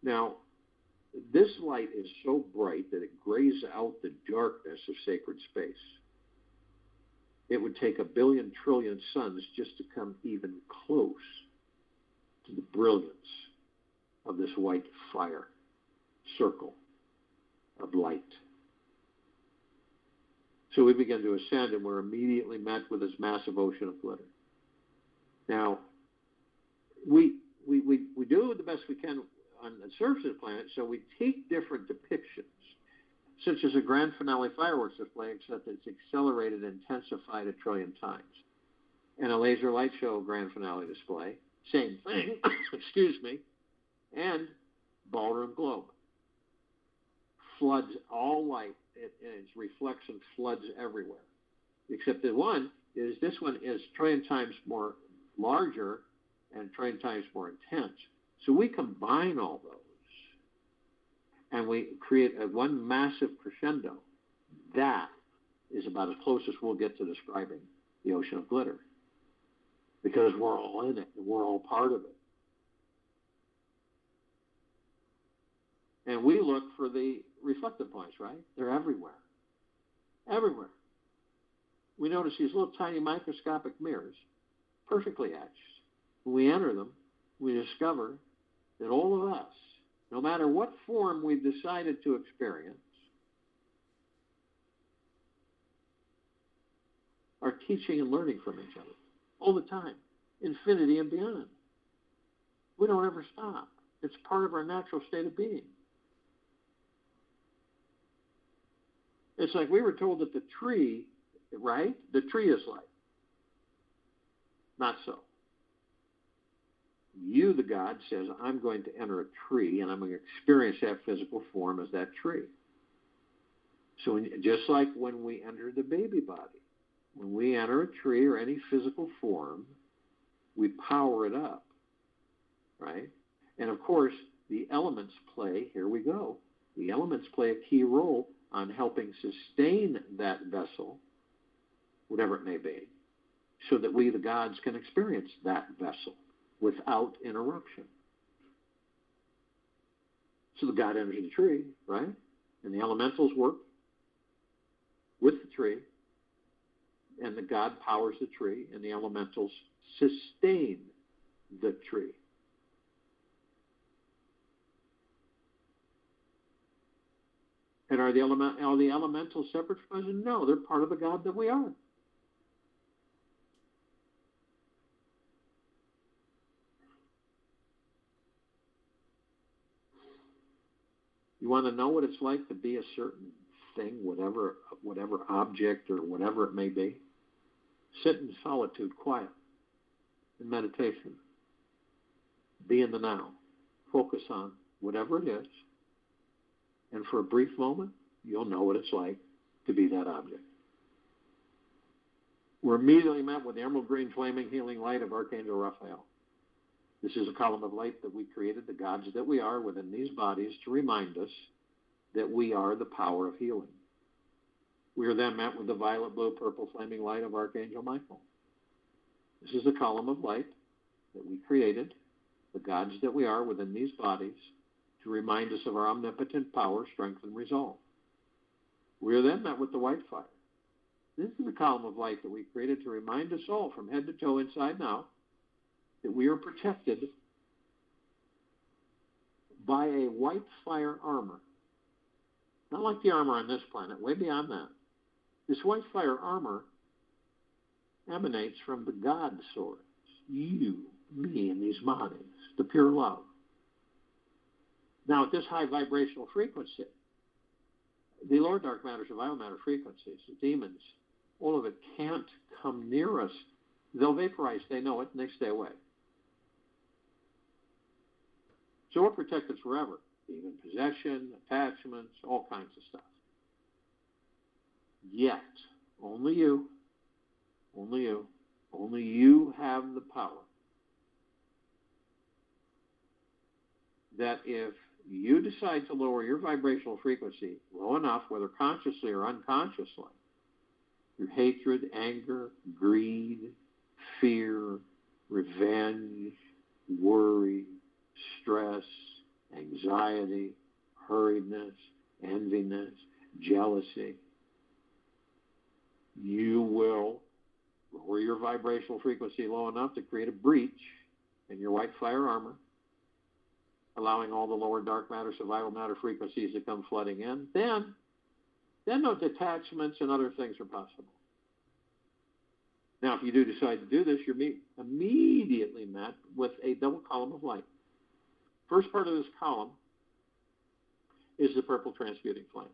Now, this light is so bright that it grays out the darkness of sacred space. It would take 1 billion trillion suns just to come even close to the brilliance of this white fire circle of light. So we begin to ascend, and we're immediately met with this massive ocean of glitter. Now, we do the best we can on the surface of the planet, so we take different depictions, such as a grand finale fireworks display, except it's accelerated and intensified 1 trillion times. And a laser light show grand finale display, same thing, excuse me, and ballroom globe. Floods all light, and its reflection floods everywhere. Except that this one is 1 trillion times more larger and 1 trillion times more intense. So we combine all those, and we create one massive crescendo. That is about as close as we'll get to describing the ocean of glitter, because we're all in it, and we're all part of it. And we look for the reflective points, right? They're everywhere. Everywhere. We notice these little tiny microscopic mirrors, perfectly etched. When we enter them, we discover that all of us, no matter what form we've decided to experience, are teaching and learning from each other all the time, infinity and beyond. We don't ever stop. It's part of our natural state of being. It's like we were told that the tree, right? The tree is light. Not so. You, the God, says, I'm going to enter a tree and I'm going to experience that physical form as that tree. So just like when we enter the baby body, when we enter a tree or any physical form, we power it up, right? And of course, the elements play, here we go, the elements play a key role on helping sustain that vessel, whatever it may be, so that we, the gods, can experience that vessel without interruption. So the God enters the tree, right? And the elementals work with the tree, and the God powers the tree, and the elementals sustain the tree. And are the elementals separate from us? No, they're part of the God that we are. You want to know what it's like to be a certain thing, whatever object or whatever it may be? Sit in solitude, quiet, in meditation. Be in the now. Focus on whatever it is. And for a brief moment, you'll know what it's like to be that object. We're immediately met with the emerald green flaming healing light of Archangel Raphael. This is a column of light that we created, the gods that we are within these bodies, to remind us that we are the power of healing. We are then met with the violet, blue, purple flaming light of Archangel Michael. This is a column of light that we created, the gods that we are within these bodies, to remind us of our omnipotent power, strength, and resolve. We are then met with the white fire. This is a column of light that we created to remind us all, from head to toe, inside and out, that we are protected by a white fire armor. Not like the armor on this planet, way beyond that. This white fire armor emanates from the God source, you, me, and these bodies, the pure love. Now, at this high vibrational frequency, the lower dark matter, survival matter frequencies, the demons, all of it can't come near us. They'll vaporize, they know it, and they stay away. So we're protected forever. Even possession, attachments, all kinds of stuff. Yet, only you have the power that if you decide to lower your vibrational frequency low enough, whether consciously or unconsciously, your hatred, anger, greed, fear, revenge, worry, stress, anxiety, hurriedness, enviness, jealousy, you will lower your vibrational frequency low enough to create a breach in your white fire armor, allowing all the lower dark matter, survival matter frequencies to come flooding in. Then those detachments and other things are possible. Now, if you do decide to do this, you're immediately met with a double column of light. First part of this column is the purple transmuting flame.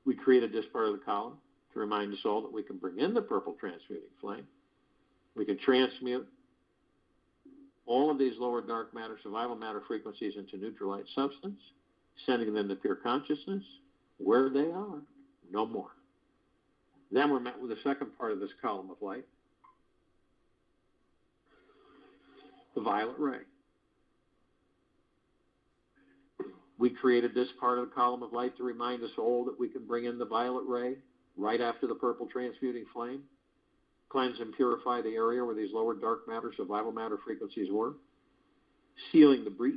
We created this part of the column to remind us all that we can bring in the purple transmuting flame. We can transmute all of these lower dark matter, survival matter frequencies into neutral light substance, sending them to pure consciousness, where they are, no more. Then we're met with the second part of this column of light, the violet ray. We created this part of the column of light to remind us all that we can bring in the violet ray right after the purple transmuting flame, cleanse and purify the area where these lower dark matter, survival matter frequencies were, sealing the breach,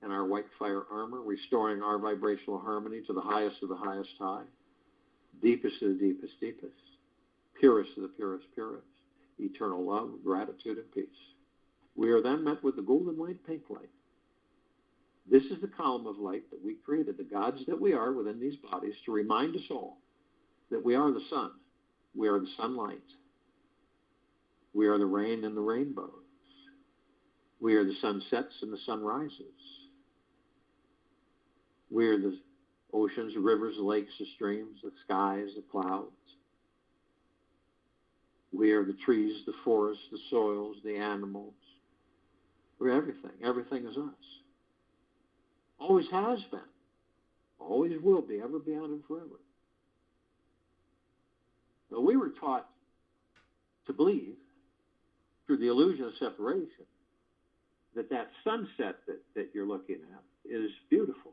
and our white fire armor, restoring our vibrational harmony to the highest of the highest high, deepest of the deepest deepest, purest of the purest purest, eternal love, gratitude, and peace. We are then met with the golden white pink light. This is the column of light that we created, the gods that we are within these bodies, to remind us all that we are the sun. We are the sunlight. We are the rain and the rainbows. We are the sunsets and the sunrises. We are the oceans, the rivers, the lakes, the streams, the skies, the clouds. We are the trees, the forests, the soils, the animals. We're everything. Everything is us. Always has been. Always will be, ever, beyond, and forever. But we were taught to believe, through the illusion of separation, that sunset that you're looking at is beautiful.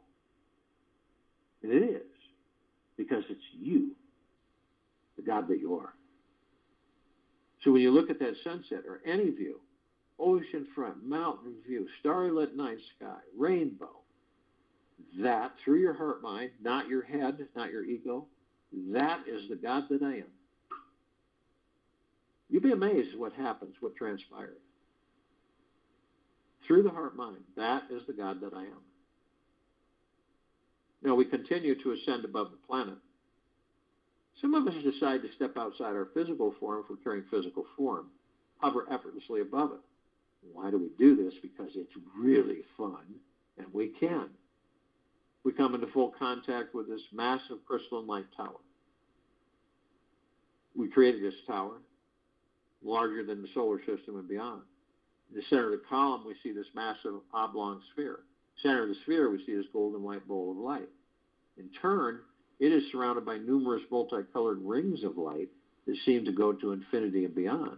And it is, because it's you, the God that you are. So when you look at that sunset, or any view, ocean front, mountain view, starry lit night sky, rainbow, that, through your heart mind, not your head, not your ego, that is the God that I am. You'll be amazed at what happens, what transpires. Through the heart mind, that is the God that I am. Now, we continue to ascend above the planet. Some of us decide to step outside our physical form if we're carrying physical form, hover effortlessly above it. Why do we do this? Because it's really fun, and we can. We come into full contact with this massive crystalline light tower. We created this tower, larger than the solar system and beyond. In the center of the column, we see this massive oblong sphere. Center of the sphere, we see this golden white bowl of light. In turn, it is surrounded by numerous multicolored rings of light that seem to go to infinity and beyond.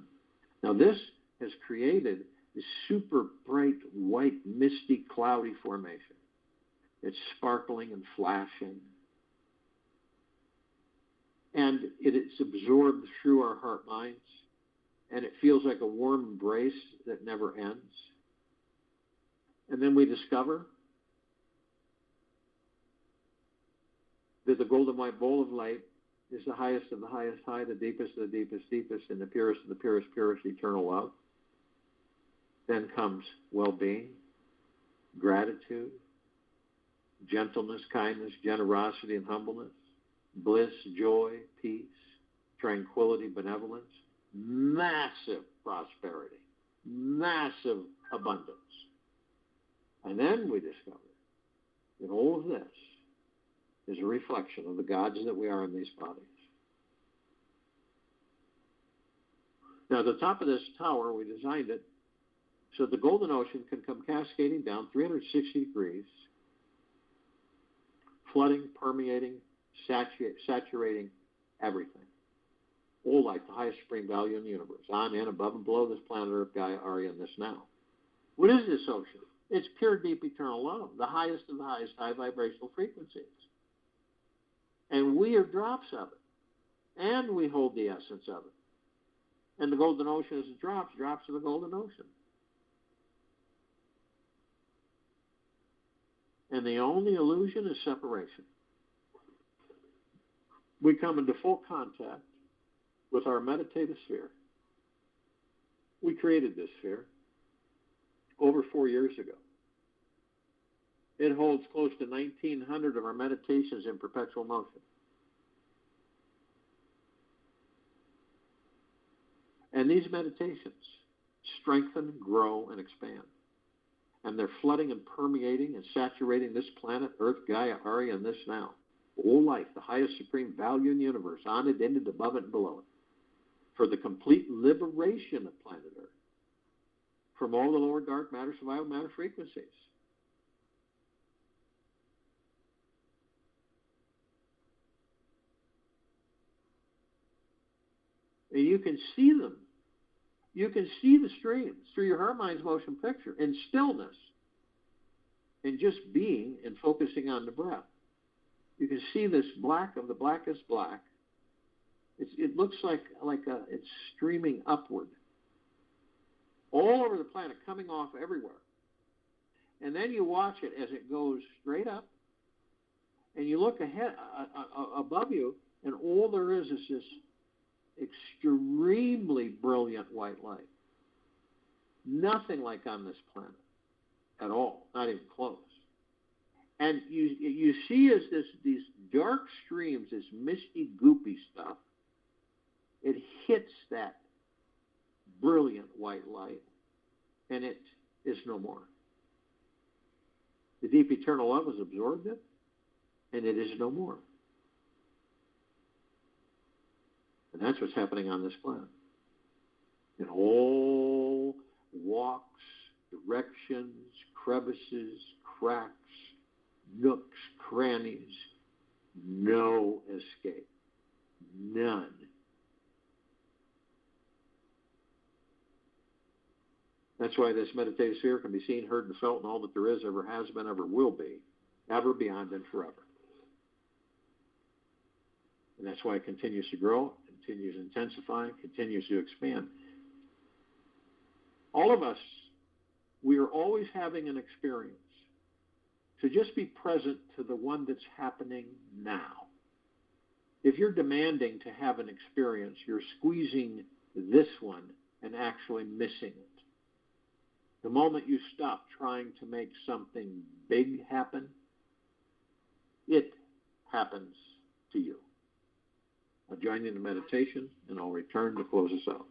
Now, this has created this super bright, white, misty, cloudy formation. It's sparkling and flashing. And it is absorbed through our heart minds. And it feels like a warm embrace that never ends. And then we discover that the golden white bowl of light is the highest of the highest high, the deepest of the deepest deepest, and the purest of the purest purest, eternal love. Then comes well-being, gratitude, gentleness, kindness, generosity, and humbleness, bliss, joy, peace, tranquility, benevolence, massive prosperity, massive abundance. And then we discover that all of this is a reflection of the gods that we are in these bodies. Now, at the top of this tower, we designed it so the golden ocean can come cascading down 360 degrees, flooding, permeating, saturating everything. All life, the highest supreme value in the universe, on, in, above, and below this planet Earth, Gaia, Arya, and this now. What is this ocean? It's pure, deep, eternal love, the highest of the highest high vibrational frequencies. And we are drops of it. And we hold the essence of it. And the golden ocean is the drops of the golden ocean. And the only illusion is separation. We come into full contact with our meditative sphere. We created this sphere over 4 years ago. It holds close to 1,900 of our meditations in perpetual motion. And these meditations strengthen, grow, and expand. And they're flooding and permeating and saturating this planet, Earth, Gaia, Arya, and this now. All life, the highest supreme value in the universe, on it, in it, above it, and below it. For the complete liberation of planet Earth from all the lower dark matter, survival matter frequencies. And you can see them. You can see the streams through your heart mind's motion picture in stillness, in just being and focusing on the breath. You can see this black of the blackest black. It looks like it's streaming upward, all over the planet, coming off everywhere. And then you watch it as it goes straight up, and you look ahead above you, and all there is this extremely brilliant white light. Nothing like on this planet at all, not even close. And you see as these dark streams, this misty, goopy stuff, it hits that brilliant white light, and it is no more. The deep eternal love has absorbed it, and it is no more. And that's what's happening on this planet. In all walks, directions, crevices, cracks, nooks, crannies, no escape. None. That's why this meditative sphere can be seen, heard, and felt in all that there is, ever has been, ever will be, ever, beyond, and forever. And that's why it continues to grow, continues to intensify, continues to expand. All of us, we are always having an experience. So just be present to the one that's happening now. If you're demanding to have an experience, you're squeezing this one and actually missing it. The moment you stop trying to make something big happen, it happens to you. I'll join you in the meditation, and I'll return to close us out.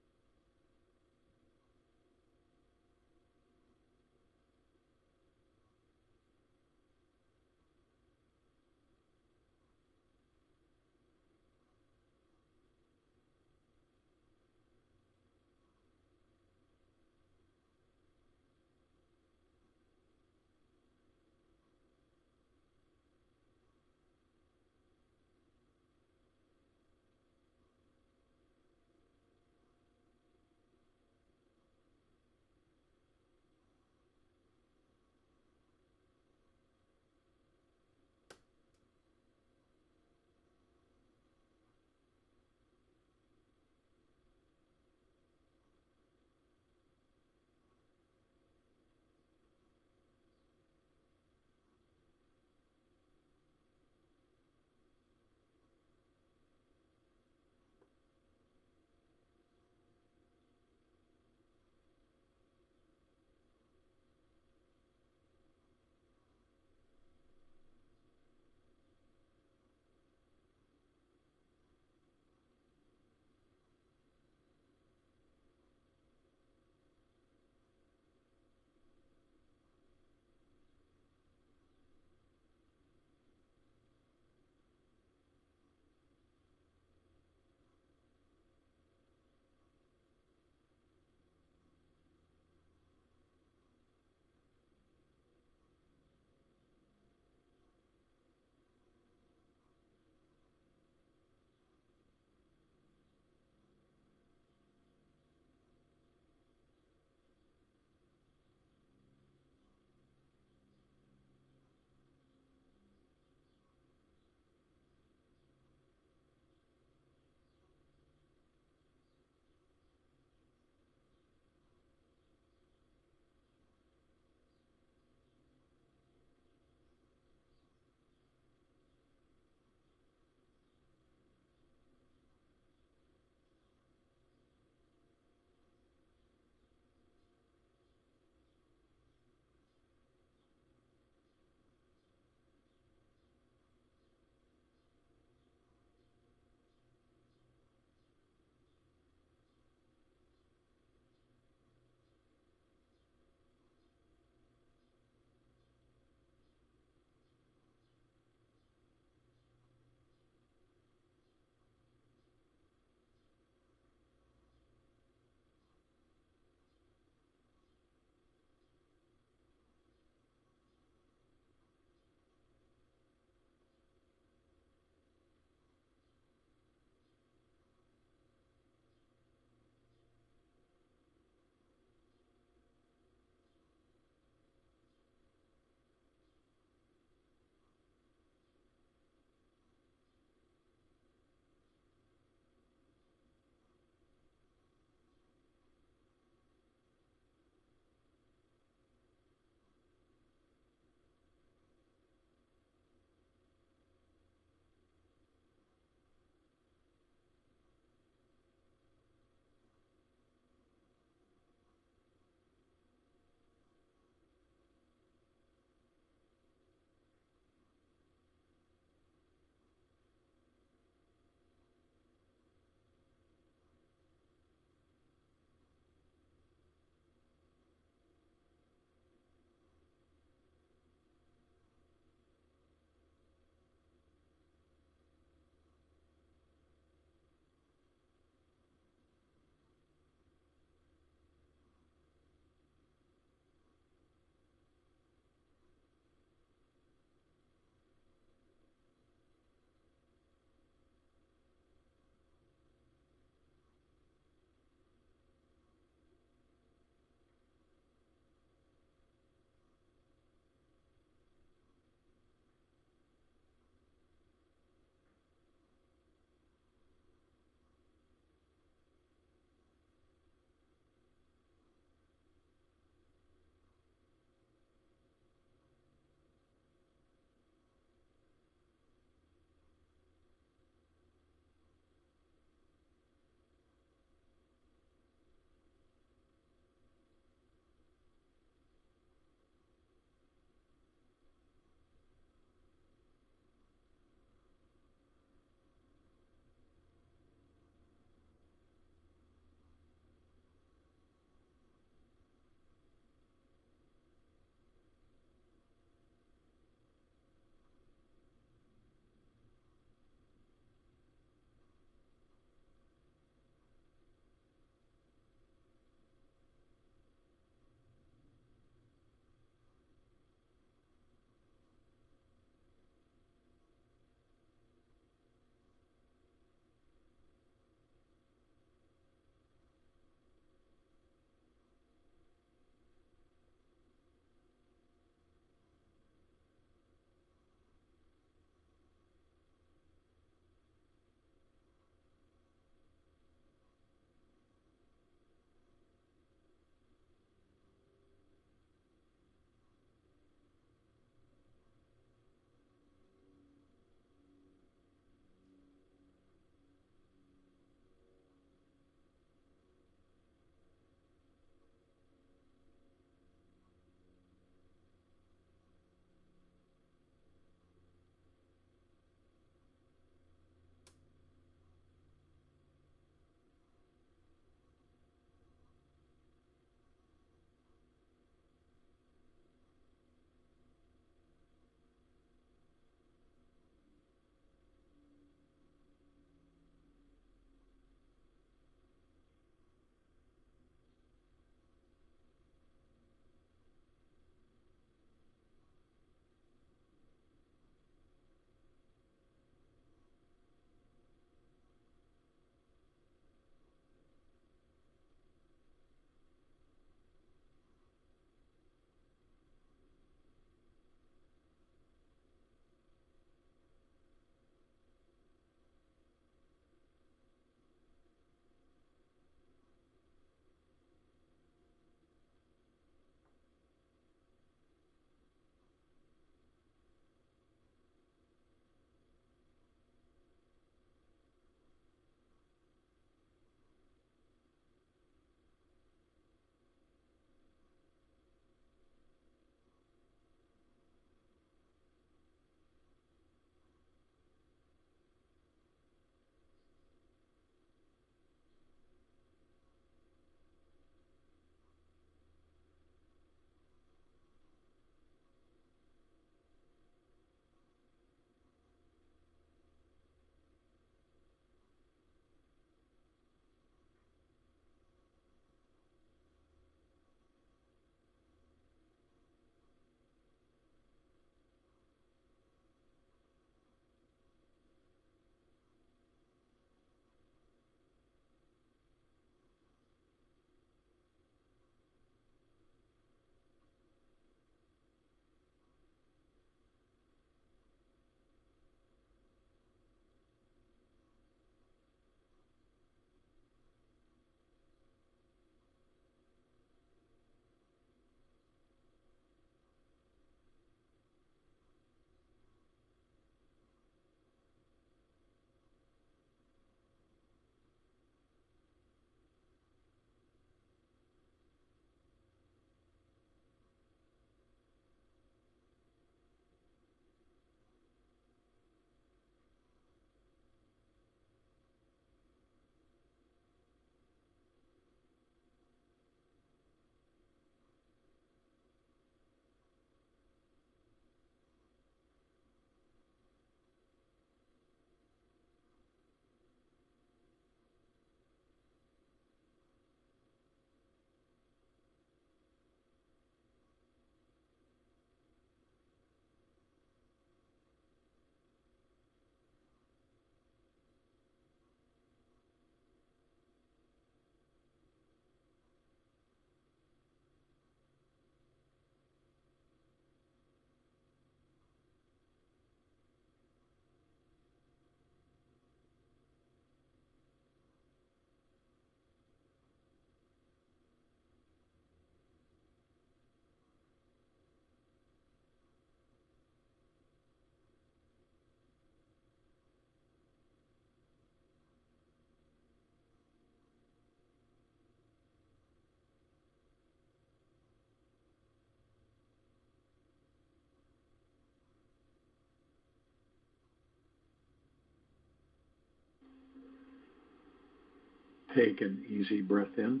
Take an easy breath in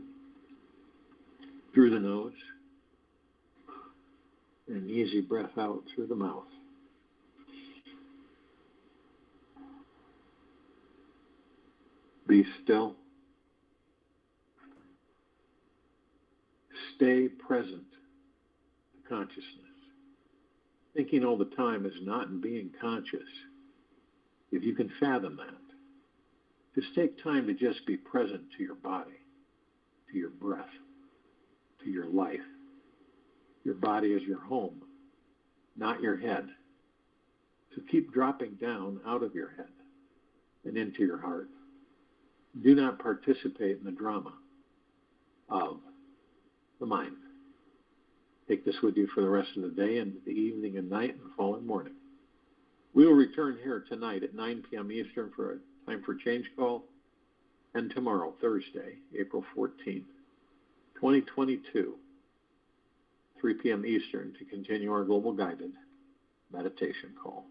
through the nose and an easy breath out through the mouth. Be still. Stay present to consciousness. Thinking all the time is not being conscious. If you can fathom that, just take time to just be present to your body, to your breath, to your life. Your body is your home, not your head. So keep dropping down out of your head and into your heart. Do not participate in the drama of the mind. Take this with you for the rest of the day and the evening and night and the following morning. We will return here tonight at 9 p.m. Eastern for a Time for Change call, and tomorrow, Thursday, April 14th, 2022, 3 p.m. Eastern, to continue our global guided meditation call.